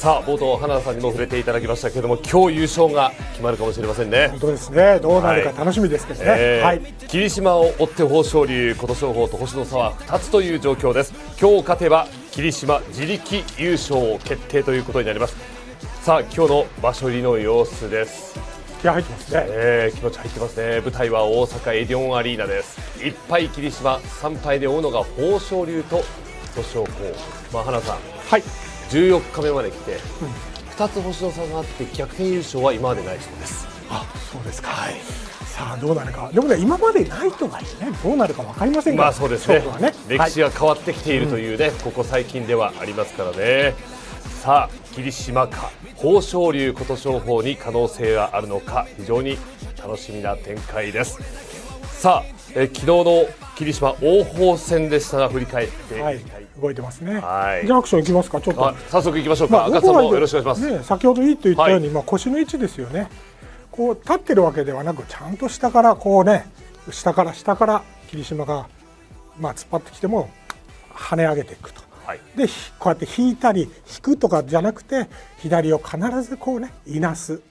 さあ冒頭花田さんにも触れていただきましたけれども、今日優勝が決まるかもしれませんね。本当ですね。どうなるか楽しみですけどね。霧島を追って豊昇龍、琴勝峰と星の差は2つという状況です。今日勝てば霧島自力優勝決定ということになります。さあ今日の場所入りの様子です。気合入ってますね。気持ち入ってますね。舞台は大阪エディオンアリーナです。1敗霧島、3敗で追うのが豊昇龍と琴勝峰。花田さん、14日目まで来て、2つ星の差があって逆転優勝は今までないそうです。そうですか。さあどうなるか。でもね、今までないとはいえね、どうなるか分かりませんから。そうですね。歴史が変わってきているというね、ここ最近ではありますからね。さあ霧島か豊昇龍、琴勝峰に可能性があるのか、非常に楽しみな展開です。さあ、昨日の霧島王鵬戦でしたが、振り返って動いてますね。じゃあアクションいきますか。ちょっと早速いきましょうか。赤さんもよろしくお願いします。先ほどいいと言ったように、腰の位置ですよね。こう立ってるわけではなく、ちゃんと下からこうね、下から霧島が突っ張ってきても跳ね上げていくと。でこうやって引いたり引くとかじゃなくて、左を必ずこうねいなす、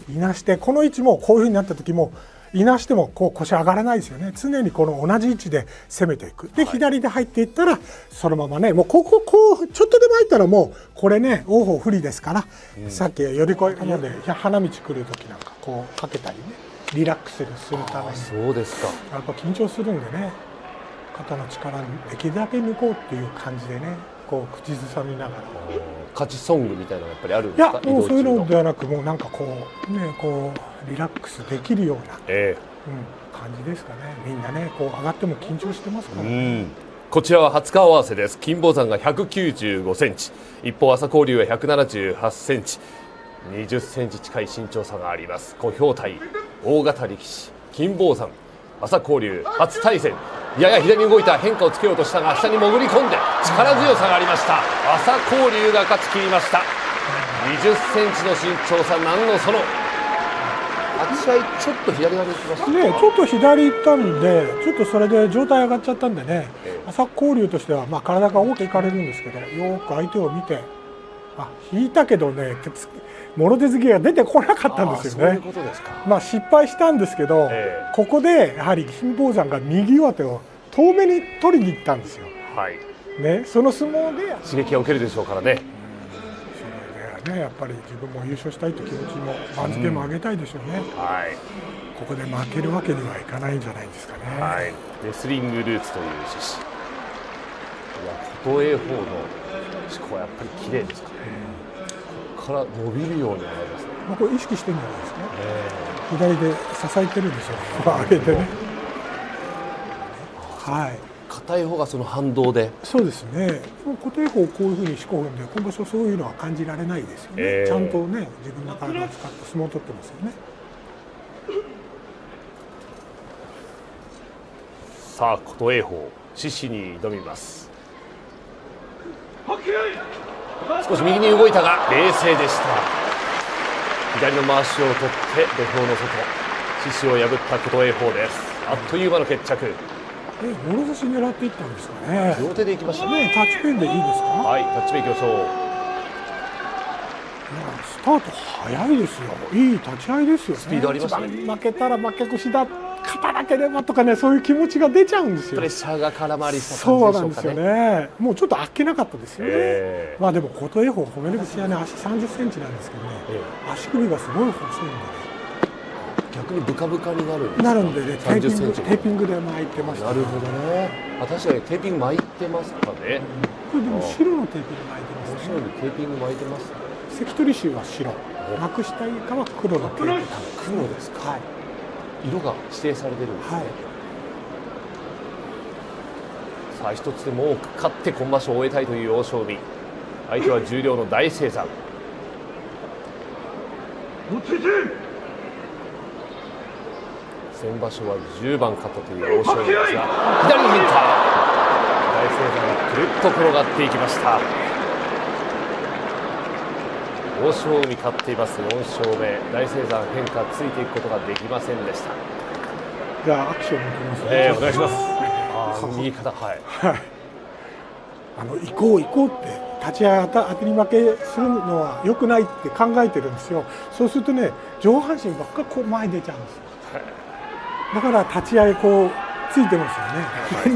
いなして、この位置もこういう風になった時もいなしてもこう腰上がらないですよね。常にこの同じ位置で攻めていく。で左で入っていったらそのままね、もうこうちょっとでも入ったらもうこれね、王鵬不利ですから、さっき寄り越えので花道来る時なんかこうかけたりね、リラックスするために。そうですか。やっぱ緊張するんでね、肩の力にできるだけ抜こうっていう感じでね、こう口ずさみながら。勝ちソングみたいなのがやっぱりあるんですか。いや、もうそういうのではなく、もうなんかこうね、こうリラックスできるような、感じですかね。みんなね、こう上がっても緊張してますからね。こちらは初顔合わせです。金峰山が195センチ、一方朝紅龍は178センチ、20センチ近い身長差があります。小兵対大型力士、金峰山、朝紅龍初対戦。やや左に動いた、変化をつけようとしたが下に潜り込んで力強さがありました。朝紅龍が勝ち切りました。20センチの身長差、なんのその立ち合いちょっと左側に行きましたね。ちょっと左行ったんで、ちょっとそれで状態上がっちゃったんでね、朝紅龍としては体が大きくいかれるんですけど、よく相手を見て、引いたけどね、もろ手突きが出てこなかったんですよね。そういうことですか。失敗したんですけど、ここでやはり金峰山が右上手を遠目に取りに行ったんですよ。その相撲で刺激が受けるでしょうからね。それでやっぱり自分も優勝したいという気持ちも、番付も上げたいでしょうね。ここで負けるわけにはいかないんじゃないですかね。レスリングルーツという獅子。琴恵峰の思考はやっぱり綺麗ですかね。ここから伸びるようになりますね。これ意識してるんじゃないですか。左で支えてるでしょう。上げてね。硬い方がその反動で。そうですね。琴恵峰こういうふうにしこるんで、今場所そういうのは感じられないですよね。ちゃんとね、自分の体を使って相撲を取ってますよね。さあ琴恵峰、獅子に挑みます。少し右に動いたが冷静でした。左の回しを取って土俵の外、獅子を破った琴恵峰です。あっという間の決着。もろ差し狙っていったんですかね。両手でいきましたね。タッチペンでいいですか。タッチペンいきましょう。スタート早いですよ。いい立ち合いですよね。スピードありましたね。負けたら負け越しだ、勝たなければとかね、そういう気持ちが出ちゃうんですよ。プレッシャーが絡まりした感じでしょうかね。そうなんですよね。もうちょっとあっけなかったですよね。でも琴恵峰褒める口はね、足30センチなんですけどね、足首がすごい細いんでね。逆にブカブカになるんでね、テーピングで巻いてました。なるほどね。確かにテーピング巻いてますかね。これでも白のテーピング巻いてますね。白にテーピング巻いてます。関取衆は白、幕下以下は黒のテーピング。黒ですか。色が指定されてるんですね。さあ一つでも多く勝って今場所を終えたいという欧勝海。相手は十両の大青山。先場所は10番勝ったという欧勝海ですが、左に変化。大青山がくるっと転がっていきました。欧勝海勝っています。4勝目。大青山変化ついていくことができませんでした。じゃあアクションに行きますね。お願いします。右肩、行こう行こうって立ち合い当たり負けするのは良くないって考えてるんですよ。そうするとね上半身ばっかこう前に出ちゃうんですよ。だから立ち合いこうついてますよ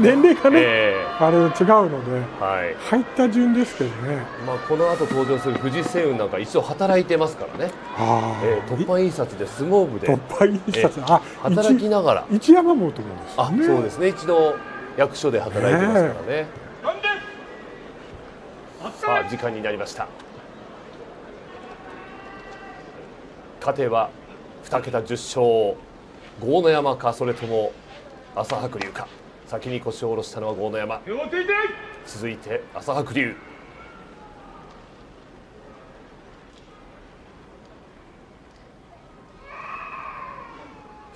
ね。年齢がね、あれ違うので、入った順ですけどね。まあこの後登場する藤青雲なんか一応働いてますからね。突破印刷で相撲部で突破印刷、働きながら一山本もですよね。そうですね、一度役所で働いてますからね。さあ時間になりました。勝てば2桁10勝、豪ノ山かそれとも朝白龍か。先に腰を下ろしたのは豪ノ山、続いて朝白龍。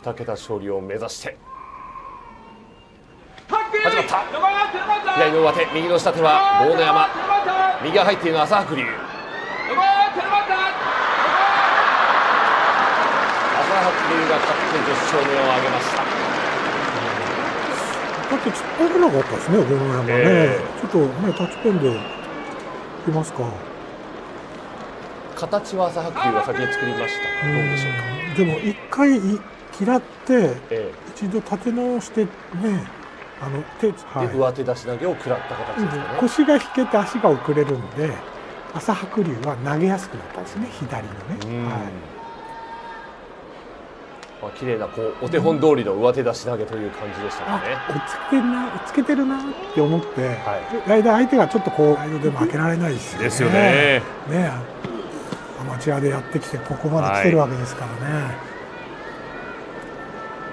2桁勝利を目指して始まった。左の上手、右の下手は豪ノ山、右が入っているのは朝白龍。朝白龍が勝って10勝目を挙げました。だって突っ張れなかったですね、豪ノ山ね。ちょっとねタッチペンでいきますか。形は朝白龍が先に作りました。どうでしょうか。でも一回嫌って、一度立て直してね、手、上手出し投げを食らった形ですかね。腰が引けて足が遅れるので朝白龍は投げやすくなったんですね、左のね。綺麗なこうお手本通りの上手出し投げという感じでしたね。追っつけてるなって思って、間相手がちょっとこう間でも開けられないですよね。ですよね。アマチュアでやってきてここまで来てるわけですからね。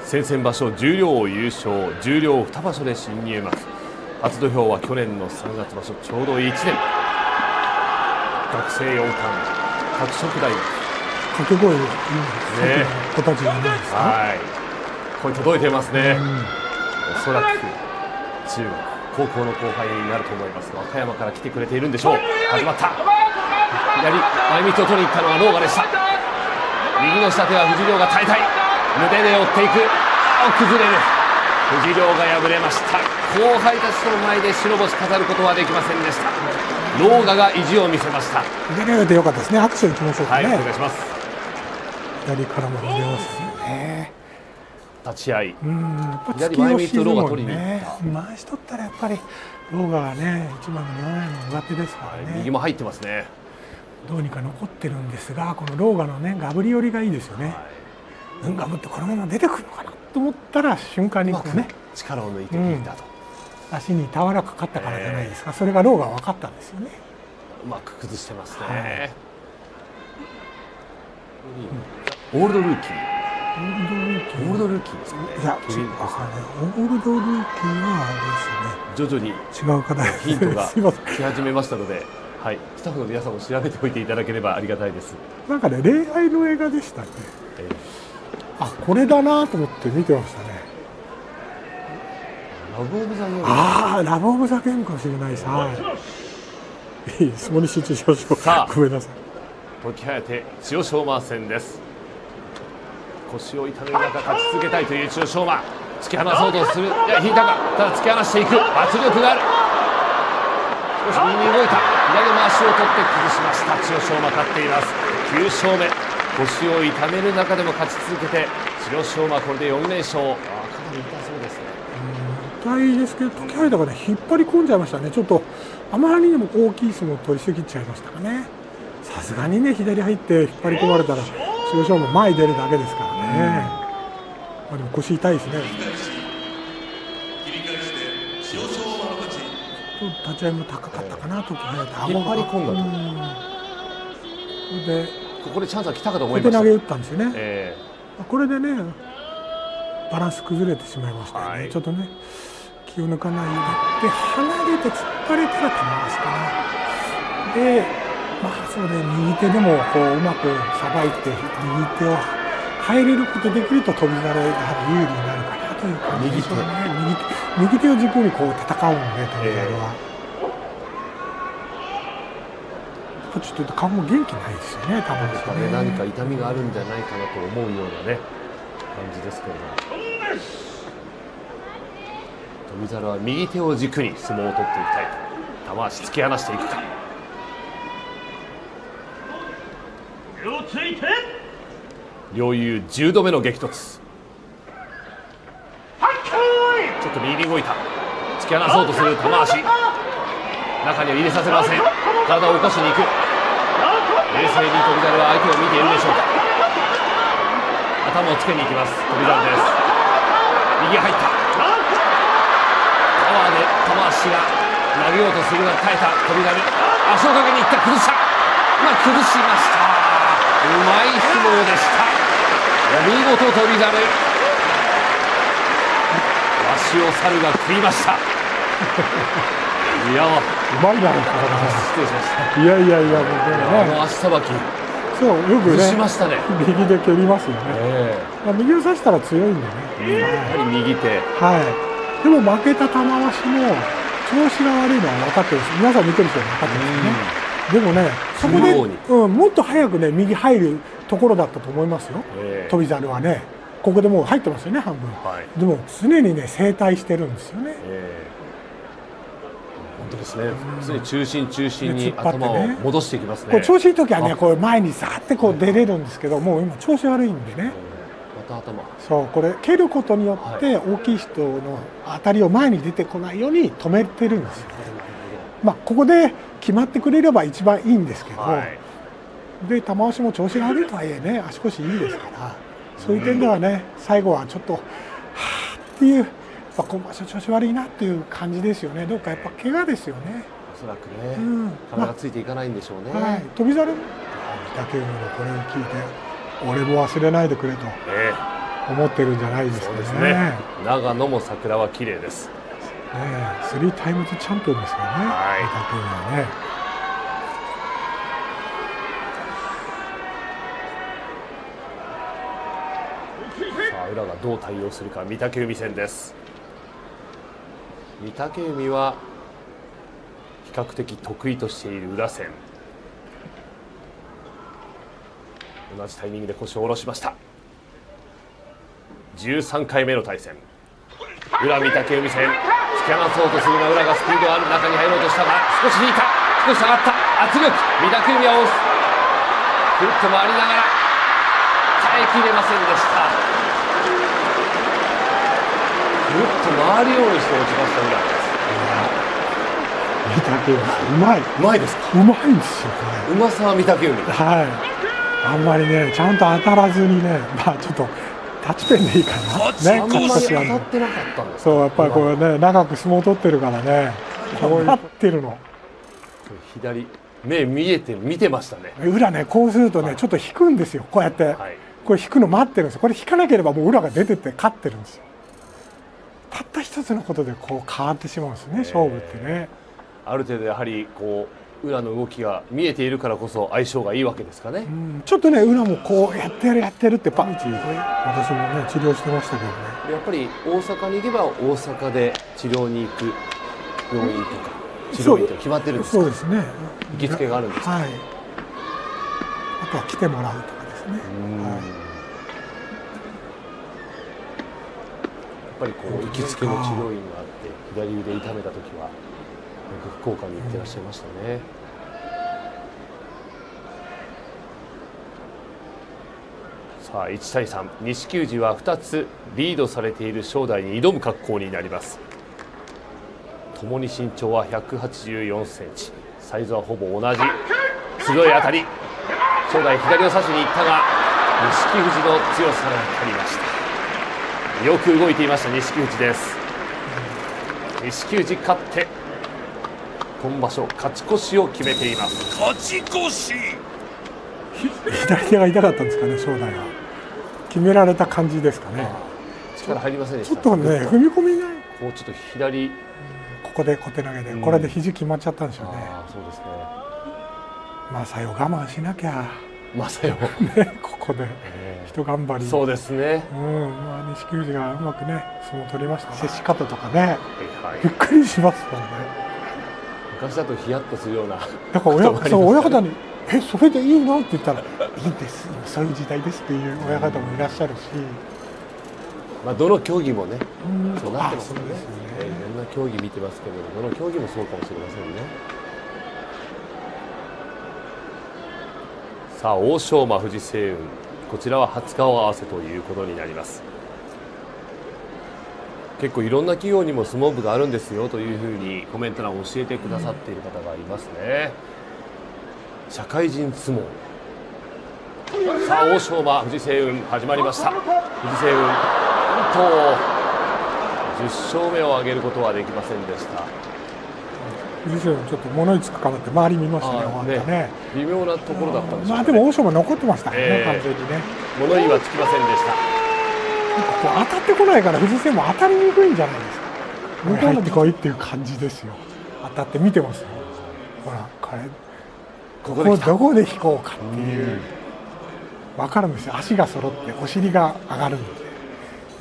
先々場所十両を優勝、十両2場所で新入幕。初土俵は去年の3月場所、ちょうど1年。学生4冠、拓殖大学。掛け声いい子たちじゃないですか。声届いてますね。おそらく中学、高校の後輩になると思います。和歌山から来てくれているんでしょう。始まった。左前道を取りに行ったのは狼雅でした。右の下手は藤亮が耐えたい。胸で追っていく。崩れる。藤亮が敗れました。後輩たちの前で白星飾ることはできませんでした。狼雅が意地を見せました。左上でよかったですね。握手いきましょうかね。お願いします。左からも見れますね。立ち合い。左前道を狼雅取りに行った。回し取ったらやっぱり狼雅がね一番の2枚の上手ですからね。右も入ってますね。どうにか残ってるんですが、この狼雅のねガブリ寄りがいいですよね。ガブってこのまま出てくるのかなと思ったら瞬間にこうね力を抜いて引いたと。足に俵かかったからじゃないですか。それが狼雅分かったんですよね。うまく崩してますね。オールドルーキー。オールドルーキーですかね。いや、違うかね。オールドルーキーはあれですよね。徐々に違う方ヒントが来始めましたので、スタッフの皆さんも調べておいていただければありがたいです。なんかね、恋愛の映画でしたね。これだなと思って見てましたね。ラブオブザゲーム。ラブオブザゲームかもしれないさ。いい、そこに集中しましょう。ごめんなさい。時早て千代翔馬戦です。腰を痛める中勝ち続けたいという千代翔馬。突き放そうとする。いや引いたか。ただ突き放していく。圧力がある。少し右に動いた。左の足を取って崩しました。千代翔馬勝っています。9勝目。腰を痛める中でも勝ち続けて千代翔馬これで4連勝。かなり痛そうですね。痛いですけど時早田がね引っ張り込んじゃいましたね。ちょっとあまりにも大きい相撲を取りすぎちゃいましたかね。さすがにね左入って引っ張り込まれたら千代翔馬前に出るだけですからね。でも腰痛いですね。立ち合いも高かったかな。時早田引っ張り込んだと。でここでチャンスが来たかと思いました。小手投げ打ったんですよね。これでねバランス崩れてしまいましたよね。ちょっとね気を抜かないようにで離れて突っ張れたら玉鷲かな。でそうで右手でもこううまくさばいて右手を入れることできると翔猿やはり有利になるかなという感じでしょうね。右手を軸にこう戦うんで翔猿は。ちょっと顔も元気ないですよね、多分ですね。何か痛みがあるんじゃないかなと思うようなね感じですけれども、翔猿は右手を軸に相撲を取っていきたいと。玉鷲突き放していくか。両雄10度目の激突。ちょっと右に動いた。突き放そうとする玉足。中には入れさせません。体を起こしに行く。冷静に翔猿は相手を見ているでしょうか。頭をつけに行きます翔猿です。右入った。パワーで玉足が投げようとするが耐えた翔猿。足をかけに行った。崩した。崩しました。うまい相撲でした。見事翔猿。足を猿が食いました。いや、うまいな、失礼しました。いやいやいや、もうね、足さばきそうよく崩しね、ましたね。右で蹴りますよね。右を刺したら強いんでね。やはり右手。はい。でも負けた玉鷲も調子が悪いのは分かってるんです。皆さん見てる人は分かってるんですよね。でもね、そこで、もっと早くね、右入るところだったと思いますよ。翔猿はね、ここでもう入ってますよね、半分。でも常にね、正対してるんですよね。本当ですね。常に中心に頭を戻していきますね。こう調子いい時はね、こう前にさーってこう出れるんですけど、もう今調子悪いんでね。また頭。そう、これ蹴ることによって大きい人の当たりを前に出てこないように止めてるんですよ。ここで決まってくれれば一番いいんですけど、で玉鷲も調子が悪いとはいえね、足腰いいですから、そういう点ではね、最後はちょっとはーっていう。今場所調子悪いなっていう感じですよね。どうかやっぱ怪我ですよね。おそらくね、体がついていかないんでしょうね。翔猿、御嶽海のこれを聞いて、俺も忘れないでくれと思ってるんじゃないですかね。そうですね。長野も桜は綺麗です。3タイムズチャンピオンですからね。御嶽海はね。さあ宇良がどう対応するか。御嶽海戦です。御嶽海は比較的得意としている宇良戦。同じタイミングで腰を下ろしました。13回目の対戦。宇良御嶽海戦。突き放そうとするが宇良がスピードある中に入ろうとしたが少し引いた。少し下がった圧力。御嶽海は押す。くるっと回りながら耐えきれませんでした。ぐっと回るようにして落ちました宇良です。御嶽海うまい。うまいですか。うまいんですよこれ。うまさは御嶽海。あんまりねちゃんと当たらずにね、ちょっとタッチペンでいいかな。あんまり当たってなかったんです。そうやっぱりこれね長く相撲取ってるからね、こうなってるの。左目見てましたね。宇良ねこうするとねちょっと引くんですよ。こうやってこれ引くの待ってるんですよ。これ引かなければもう宇良が出てって勝ってるんですよ。たった一つのことでこう変わってしまうんですね、勝負ってね。ある程度やはりこう宇良の動きが見えているからこそ相性がいいわけですかね。ちょっとね宇良もこうやってるってパンチ、私もね治療してましたけどね。やっぱり大阪に行けば大阪で治療に行く病院とか治療院とか決まってるんですか。そうですね。行きつけがあるんですか。あとは来てもらうとかですね。やっぱりこう行きつけの治療院があって左腕痛めた時はよく福岡に行ってらっしゃいましたね。さあ1対3、錦富士は2つリードされている正代に挑む格好になります。共に身長は184センチ、サイズはほぼ同じ。強い当たり、正代左を差しに行ったが錦富士の強さが光りました。よく動いていました錦富士です。錦富士勝って今場所勝ち越しを決めています。勝ち越し。左手が痛かったんですかね、正代は。決められた感じですかね。力入りませんでした。ちょっとね踏み込みがこうちょっと左ここで小手投げで、これで肘決まっちゃったんでしょうね。そうですね。正代我慢しなきゃ。正代ね、ここで一頑張り。そうですね。錦富士がうまくね相撲を取りました。接し方とかね、びっくりしますもんね。昔だとヒヤッとするような。だから親方にそれでいいのって言ったらいいんです、そういう時代ですっていう親方もいらっしゃるし。どの競技もね、そうなってますね。いろんな競技見てますけど、どの競技もそうかもしれませんね。さあ欧勝馬、藤青雲、こちらは初顔合わせということになります。結構いろんな企業にも相撲部があるんですよというふうにコメント欄を教えてくださっている方がいますね。社会人相撲、さあ欧勝馬、藤青雲始まりました。藤青雲、なんと10勝目を挙げることはできませんでした。藤青雲ちょっと物言いつくかぶって周り見ましたね、終わったね。微妙なところだったんでしょうかね。まあでも欧勝馬残ってましたね、完全にね。物言いはつきませんでした。なんかこう当たってこないから藤青雲当たりにくいんじゃないですか。向こうのとこいっていう感じですよ。当たって見てますよ。ほらこれここで来た。どこで引こうかっていう分かるんですよ。足が揃ってお尻が上がるんで、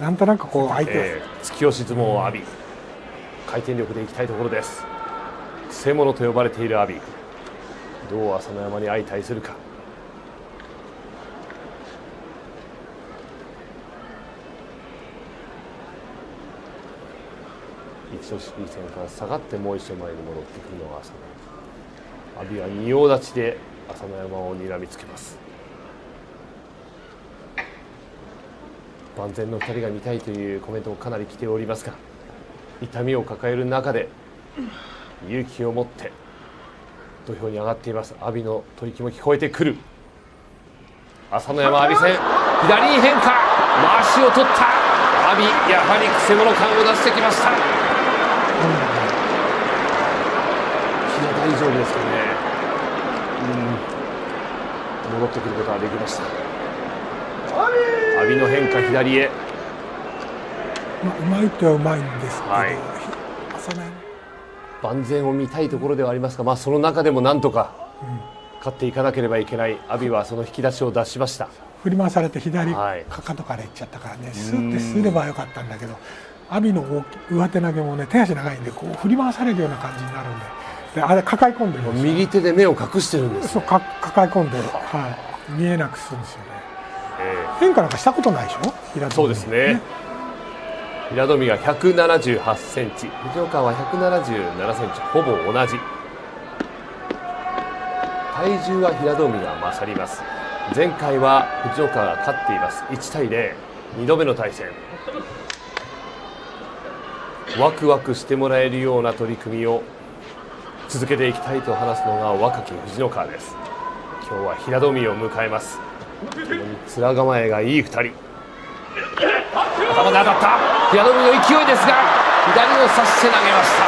なんとなくこう相手を、突き押し相撲を阿炎、回転力でいきたいところです。くせ者と呼ばれている阿炎、どう朝乃山に相対するか。一度仕切り線から下がってもう一度前に戻ってくるのが朝乃山。阿炎は仁王立ちで朝乃山を睨みつけます。万全の2人が見たいというコメントもかなり来ておりますが、痛みを抱える中で勇気を持って土俵に上がっています。阿炎の吐息も聞こえてくる。朝乃山、阿炎戦、左に変化、まわしを取った阿炎、やはりくせ者感を出してきました。気が大丈夫ですかね。戻ってくることができました。阿炎の変化、左へ。うまいとはうまいんですけど、はい、朝乃山万全を見たいところではありますが、その中でもなんとか勝っていかなければいけない阿炎はその引き出しを出しました。振り回されて左はい、かかとからいっちゃったからね、スッてすればよかったんだけど、阿炎の上手投げもね手足長いんでこう振り回されるような感じになるんで、あれ抱え込んでるんですよ。右手で目を隠してるんです、ね、そう抱え込んで、見えなくするんですよね。変化なんかしたことないでしょ、平戸海。そうですね。平戸海が178センチ、藤岡は177センチ、ほぼ同じ。体重は平戸海が勝ります。前回は藤岡が勝っています。1対0、2度目の対戦。ワクワクしてもらえるような取り組みを続けていきたいと話すのが若き藤ノ川です。今日は平戸海を迎えます。面構えがいい2人。頭で当たった平戸海の勢いですが、左を差して投げました。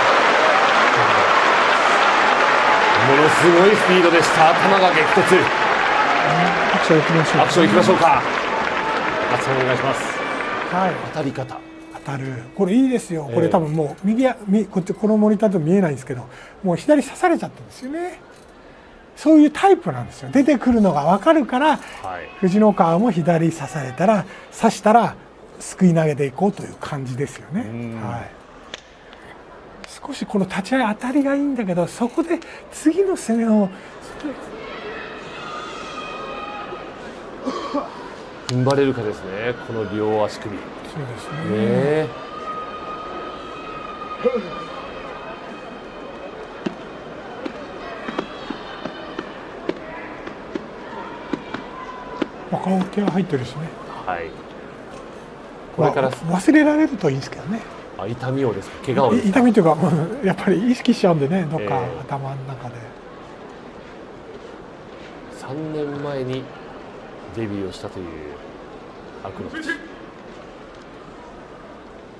ものすごいスピードでした。頭が激突。アクションいきましょう。アクションいきましょうか。高津さんお願いします。はい。当たり方。当たる。これいいですよ。これ多分もう右やこっちこのモニターでも見えないんですけど、もう左刺されちゃったんですよね。そういうタイプなんですよ。出てくるのが分かるから、藤ノ川も左刺されたら刺したらすくい投げていこうという感じですよね。はい。少しこの立ち合い当たりがいいんだけど、そこで次の攻めを踏ん張れるかですね、この両足首。そうですね。顔気は入ってるしね。はい。これから忘れられるといいですけどね。痛みをですか、怪我をですか。痛みというか、やっぱり意識しちゃうんでね、どっか頭の中で。3年前にデビューをしたという白鵬。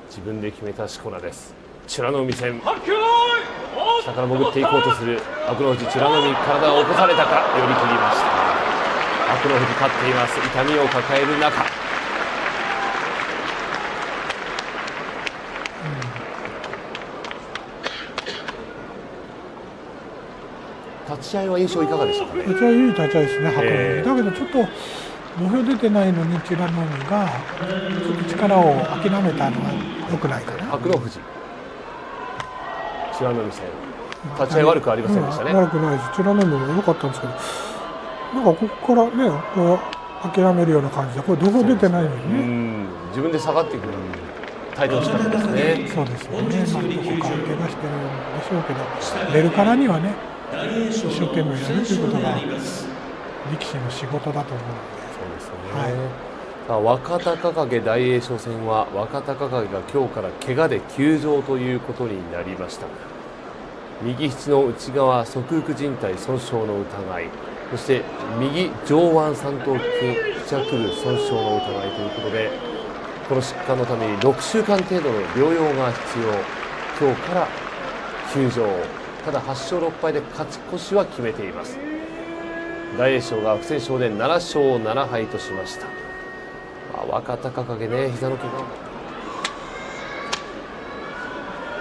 自分で決めたしこ名です。美ノ海戦。下から潜っていこうとする白鵬。美ノ海、体を起こされたか、寄り切りました。白鵬勝っています。痛みを抱える中。立ち合いは印象いかがでしたかね。立ち合いいい立ち合いですね、白鵬。だけどちょっと土俵出てないのに美ノ海がちょっと力を諦めたのは良くないかな。白鵬富士、美ノ海戦、立ち合い悪くありませんでしたね。悪くないです。美ノ海も良かったんですけど、なんかここからね、こう諦めるような感じで、これ土俵出てないのにね。自分で下がってくる。態度をしたんですね。そうですよね。どこか怪我してるんでしょうけど、出るからにはね、一生懸命やるということがで力士の仕事だと思うので、そうですよね、はいさあ若隆景大栄翔戦は若隆景が今日から怪我で休場ということになりました。右肘の内側側副靭帯損傷の疑い、そして右上腕三頭筋付着部損傷の疑いということで、この疾患のために6週間程度の療養が必要。今日から休場。ただ8勝6敗で勝ち越しは決めています。大栄翔が不戦勝で7勝7敗としました。若隆景ね、膝の怪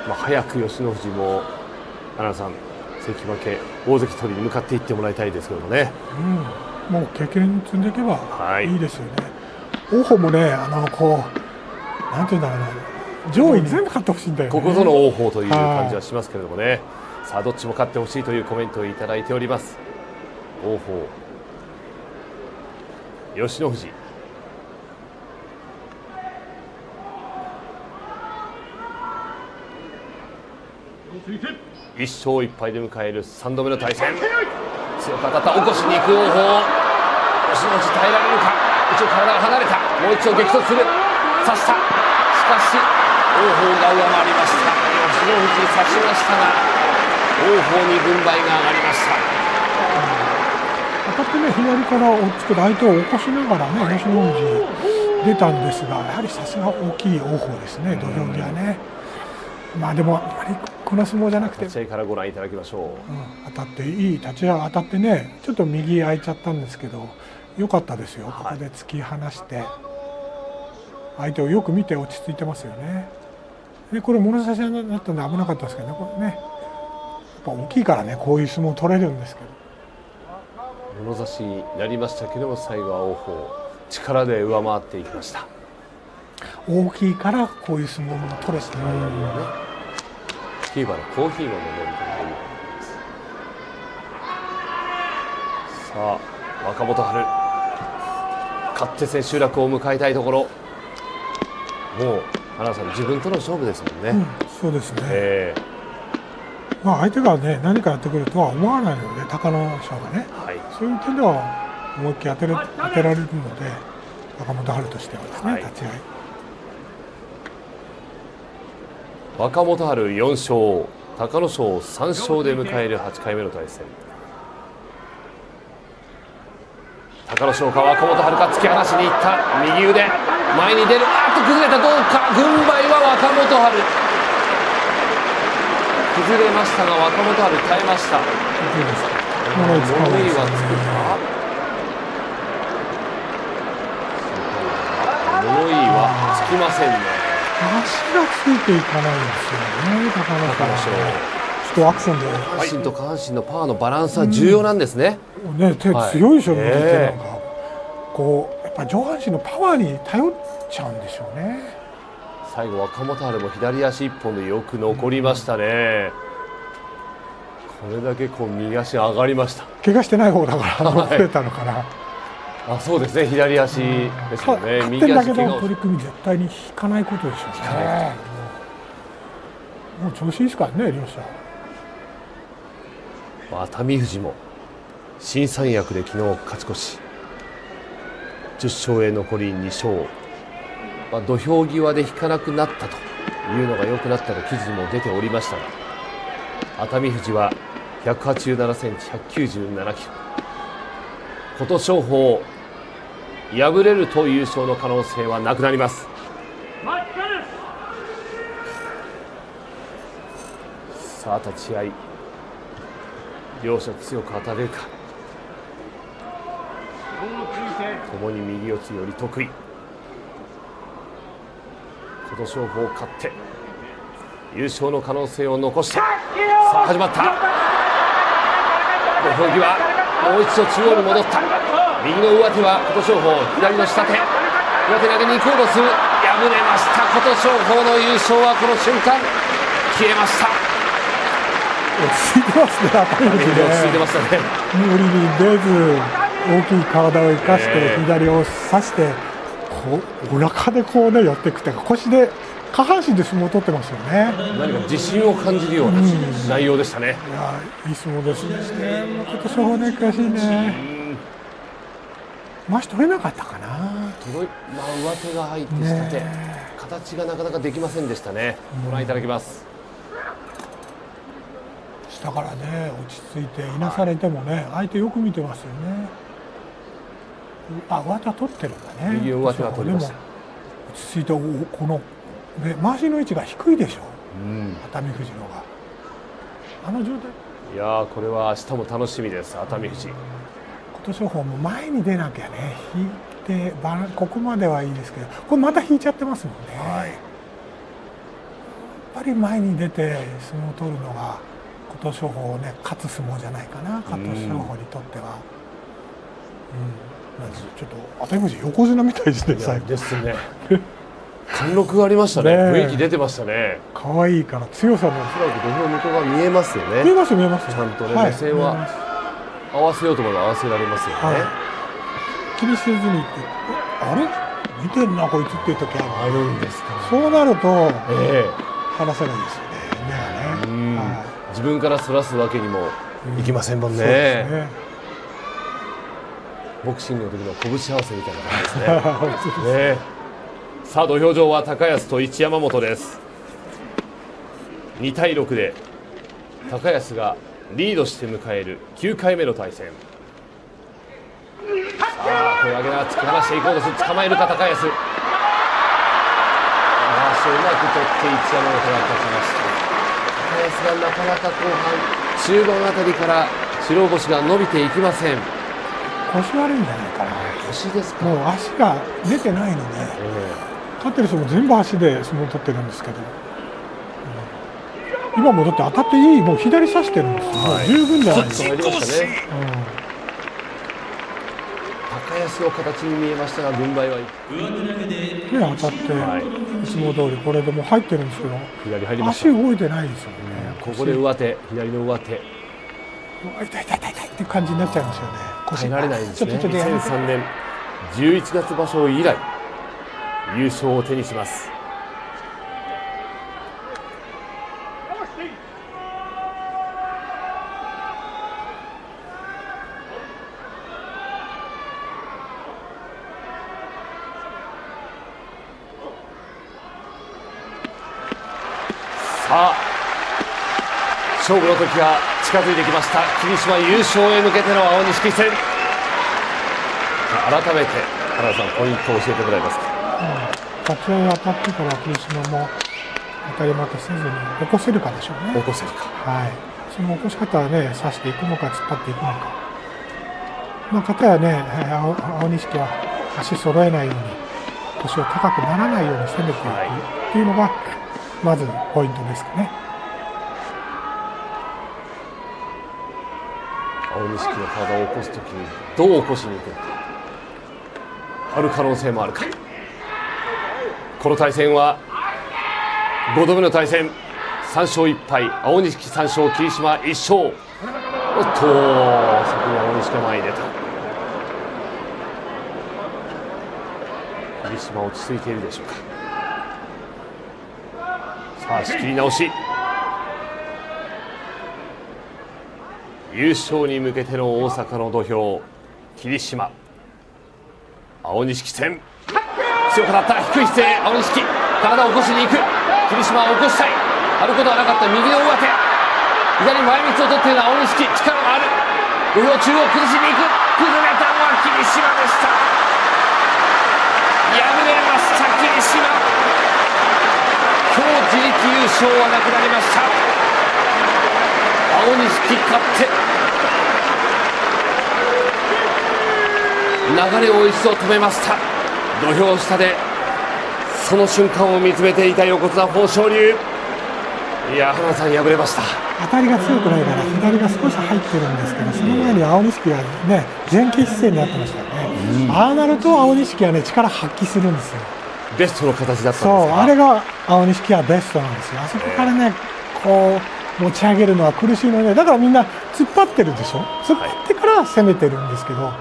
我、早く吉野富士もアナウンサー関脇大関取りに向かっていってもらいたいですけどもね、もう経験積んでいけばはいいいですよね。王鵬もね、こうなんていうんだろうな、上位に全部勝ってほしいんだよね。ここぞの王鵬という感じはしますけれどもね、さあどっちも勝ってほしいというコメントをいただいております。王鵬、吉野富士、1勝1敗で迎える3度目の対戦。強く当たった、起こしに行く王鵬、吉野富士耐えられるか。一応体が離れた、もう一度激突する、刺した、しかし王鵬が上回りました。吉野富士刺しましたが王鵬に軍配が上がりました。当たってね、左から追っつく相手を起こしながらね、吉野富士出たんですが、やはりさすが大きい王鵬ですね、土俵際ね。でもあまりこの相撲じゃなくて、立ち合いからご覧いただきましょう。当たっていい立ち合い当たってね、ちょっと右空いちゃったんですけど良かったですよ、ここで突き放して相手をよく見て落ち着いてますよね。でこれ物差しになったんで危なかったですけどね、これねやっぱ大きいからね、こういう相撲取れるんですけど、物差しになりましたけども、最後は王鵬力で上回っていきました。大きいからこういう相撲も取れてる、キューバのコーヒーが飲めるということです。さあ若元春、勝って千秋楽を迎えたいところ。もう花さん、自分との勝負ですもんね。そうですね、相手がね何かやってくるとは思わないので、隆の勝がね、そういう点では思いっきり当てられるので、若元春としてはですね、立ち合い。若元春4勝、隆の勝3勝で迎える8回目の対戦。隆の勝か若元春か、突き放しにいった右腕、前に出る、崩れた、どうか、軍配は若元春。崩れましたが若元春耐えました。物言いはつくか。物言いはつきませんね。足がついていかないんですよね、隆の勝。ちょっとアクションで下半身と下半身のパワーのバランスは重要なんですね。手強いでしょ、右手なんか。こうやっぱ上半身のパワーに頼っちゃうんでしょうね。最後若元春も左足一本でよく残りましたね。これだけ右足上がりました。怪我してない方だから残れたのかな。そうですね、左足ですよね。右足だけど取り組み絶対に引かないことでしょうね。もう調子いいですからね、両者。熱海富士も新三役で昨日勝ち越し、10勝へ残り2勝。土俵際で引かなくなったというのが良くなったと記事にも出ておりましたが、熱海富士は187センチ、197キロ。琴勝峰、敗れると優勝の可能性はなくなります。さあ立ち合い、両者強く当たれるか。共に右四つより得意。琴勝峰勝って優勝の可能性を残して、さあ始まった。土俵際、もう一度中央に戻った。右の上手は琴勝峰、左の下手、上手投げに行こうとする。敗れました。琴勝峰の優勝はこの瞬間消えました。落ち着いてますね、熱海富士ね。落ち着いてましたね。無理に出ず、大きい体を生かして左を差して、お腹で寄っていくというか、腰で下半身で相撲を取ってますよね。何か自信を感じるような内容でしたね。いい相撲ですね。今年はね、悔しいね。回し取れなかったかな。上手が入って下手、形がなかなかできませんでしたね。ご覧いただきます。下からね落ち着いていなされてもね、相手よく見てますよね。上手は取ってるんだね。右上手は取りました。でも落ち着いてこの、ね、回しの位置が低いでしょ、熱海富士のがあの状態。いやー、これは明日も楽しみです。熱海富士。琴勝峰も前に出なきゃね、引いてここまではいいですけど、これまた引いちゃってますもんね。やっぱり前に出て相撲を取るのが琴勝峰をね勝つ相撲じゃないかな、琴勝峰にとっては。ちょっと熱海富士横綱みたいですね、最後ですね。貫禄がありましたね。雰囲気出てましたね。可愛いから強さの。おそらく土俵向こうが見えますよね。見えます見えます。ちゃんとね、目線は合わせようと思えば合わせられますよね。気にせずにって、あれ見てんなこいつっていう時あるんですか。そうなると話せないですよね、目がね。自分からそらすわけにもいきませんもんね。ボクシングの時の拳合わせみたいな感じですね。さあ土俵上は高安と一山本です。2対6で高安がリードして迎える9回目の対戦。さあ声上げながら突き放していこうとする。捕まえるか高安。足をうまく取って一山本が勝ちました。高安がなかなか後半中盤あたりから白星が伸びていきません。腰悪いんじゃないかな。腰ですか。もう足が出てないので、勝ってる人も全部足で相撲を取ってるんですけど、今もだって当たっていい、もう左差してるんですよ、十分じゃないですか。高安の形に見えましたが軍配は当たって、いつも通りこれでもう入ってるんですけど、左入りました。足動いてないですよね。ここで上手、左の上手。痛い痛い痛い痛いっていう感じになっちゃいますよね。耐えられないんですね。2003年11月場所以来優勝を手にします。さあ勝負の時が近づいてきました。霧島優勝へ向けての青錦戦。改めて原田さんポイントを教えてもらえますか。立ち合い当たってから霧島も当たり負けせずに起こせるかでしょうね。起こせるか。その起こし方はね、刺していくのか突っ張っていくのか。片やね、青錦は足揃えないように腰を高くならないように攻めていくっていうのがまずポイントですかね。青錦の体を起こすときにどう起こしに行くのか、ある可能性もあるか。この対戦は5度目の対戦。3勝1敗、青錦3勝、霧島1勝。おっと、先に青錦が前に出た。霧島落ち着いているでしょうか。さあ仕切り直し。優勝に向けての大阪の土俵、霧島青錦戦。強くなった低い姿勢、青錦体を起こしに行く。霧島を起こしたい。あることはなかった右の上手、左前みつを取っている青錦、力がある。土俵中央崩しに行く。崩れたのは霧島でした。敗れました霧島。今日自力優勝はなくなりました。青錦勝って流れを一度止めました。土俵下でその瞬間を見つめていた横綱豊昇龍。いや、花さん敗れました。当たりが強くないから左が少し入ってるんですけど、その前に青錦がね前傾姿勢になってましたよね。ああなると青錦はね力発揮するんですよ。ベストの形だったんですか。そう、あれが青錦はベストなんですよ。あそこからねこう持ち上げるのは苦しいので、だからみんな突っ張ってるでしょ。突っ張ってから攻めてるんですけど、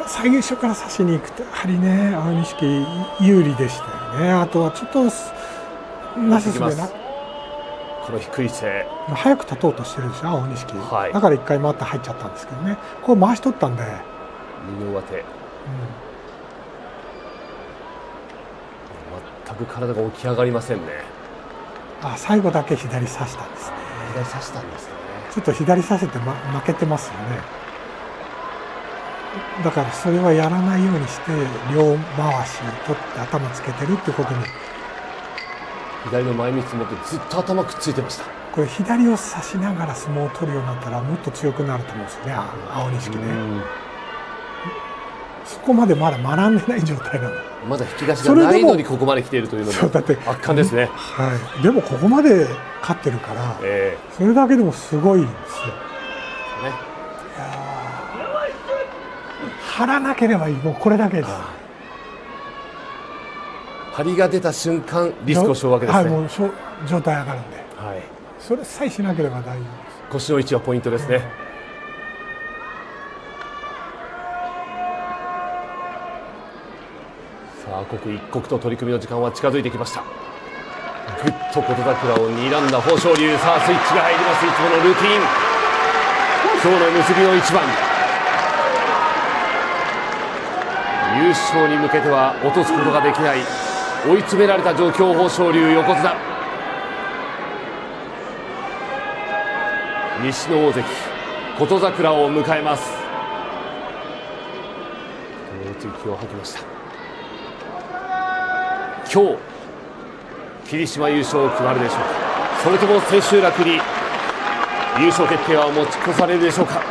最初から差しに行くとやはりね青錦有利でしたよね。あとはちょっとなすすべな、この低い姿勢早く立とうとしてるでしょ青錦、はい、だから一回回って入っちゃったんですけどね、これ回し取ったんで右の上手全く体が起き上がりませんね。最後だけ左差したんですね。左差したんですね。ちょっと左差せて、負けてますよね。だからそれはやらないようにして両回し取って頭つけてるってことに。左の前三つ持ってずっと頭くっついてました。これ左を差しながら相撲を取るようになったらもっと強くなると思うんですよね、青錦ね。そこまでまだ学んでない状態なの。まだ引き出しがないのにここまで来ているというのもそうだって圧巻ですね。はい、でもここまで勝ってるから、それだけでもすごいんですよ。いや張らなければいい、もうこれだけです。張りが出た瞬間リスクを背負うわけですね。はい、もう状態上がるんで、はい、それさえしなければ大丈夫です。腰の位置はポイントですね。さあ刻一刻と取り組みの時間は近づいてきました。ぐっと琴櫻を睨んだ豊昇龍。さあスイッチが入ります。いつものルーティン、今日の結びの一番、優勝に向けては落とすことができない、追い詰められた状況。豊昇龍、横綱、西の大関琴櫻を迎えます。息を吐きました。今日霧島優勝決まるでしょうか、それとも千秋楽に優勝決定は持ち越されるでしょうか。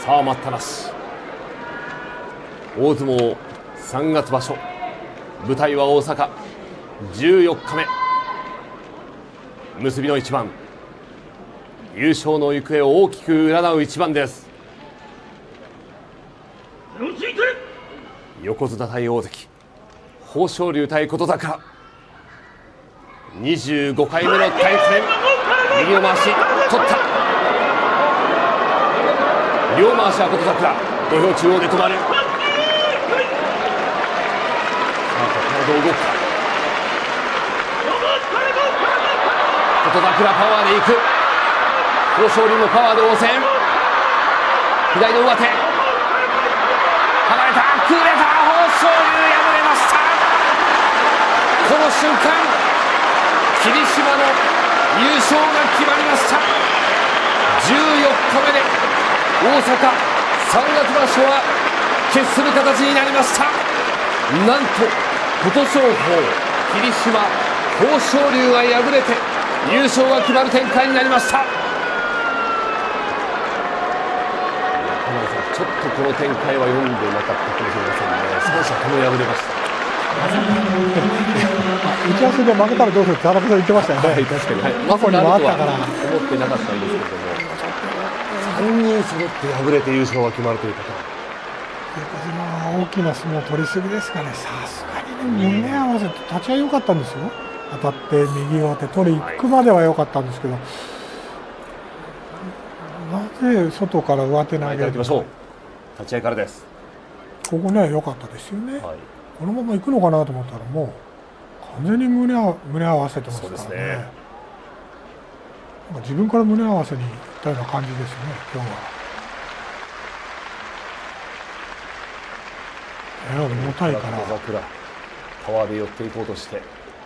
さあ待ったなし。大相撲3月場所、舞台は大阪、14日目、結びの一番、優勝の行方を大きく占う一番です。横綱対大関、豊昇龍対琴櫻、25回目の対戦。右の回し取った、両回しは琴櫻、土俵中央で止まる。どう動くか。琴櫻パワーでいく。豊昇龍もパワーで応戦。左の上手、離れた、くれた。豊昇龍敗れました。この瞬間霧島の優勝が決まりました。14日目で大阪3月場所は決する形になりました。なんと琴勝峰、霧島、豊昇龍が敗れて優勝が決まる展開になりました。浜田さん、ちょっとこの展開は読んでなかったかもしれませんね。三者とも敗れました。打ち合わせで負けたらどうするって田中さん言ってましたよね。はい、確かに、はい、過去にもあったから思ってなかったんですけれども、3人揃って敗れて優勝が決まるという方、横綱は大きな相撲を取りすぎですかね。さすがにね、胸合わせて立ち合い良かったんですよ。当たって右上手取り行くまでは良かったんですけど、なぜ外から上手投げる。いきましょう。立ち合いからです。ここね良かったですよね、はい、このまま行くのかなと思ったらもう完全に胸合わせてますからね。そうですね、なんか自分から胸合わせに行ったような感じですね今日は。重たいから琴櫻パワーで寄っていこうとして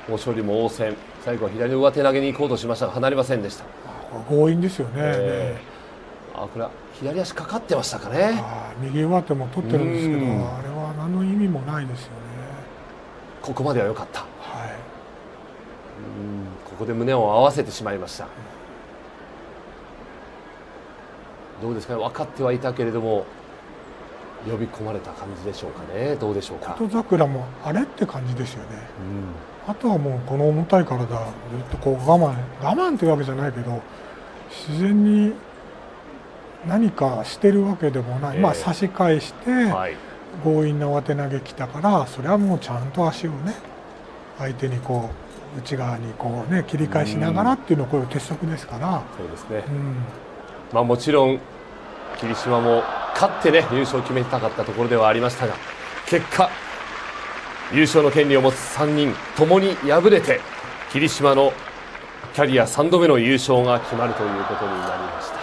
豊昇龍も応戦、最後は左の上手投げに行こうとしましたが離れませんでした。強引ですよね。これは左足かかってましたかね。右上手も取ってるんですけど、あれは何の意味もないですよね。ここまでは良かった。はい、ここで胸を合わせてしまいました。どうですかね、分かってはいたけれども呼び込まれた感じでしょうかね。どうでしょうか。琴櫻もあれって感じですよね。あとはもうこの重たい体ずっとこう我慢というわけじゃないけど自然に何かしてるわけでもない、差し返して、強引な上手投げきたからそれはもうちゃんと足をね相手にこう内側にこうね切り返しながらっていうのはこれ鉄則ですから。そうですね、もちろん霧島も勝ってね優勝を決めたかったところではありましたが、結果優勝の権利を持つ3人ともに敗れて霧島のキャリア3度目の優勝が決まるということになりました。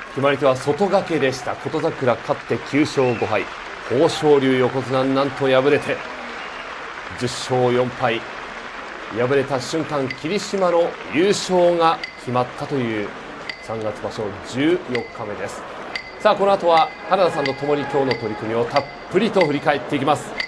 決まり手は外掛けでした。琴櫻勝って9勝5敗、豊昇龍横綱なんと敗れて10勝4敗。敗れた瞬間、霧島の優勝が決まったという3月場所14日目です。さあこの後は原田さんとともに今日の取り組みをたっぷりと振り返っていきます。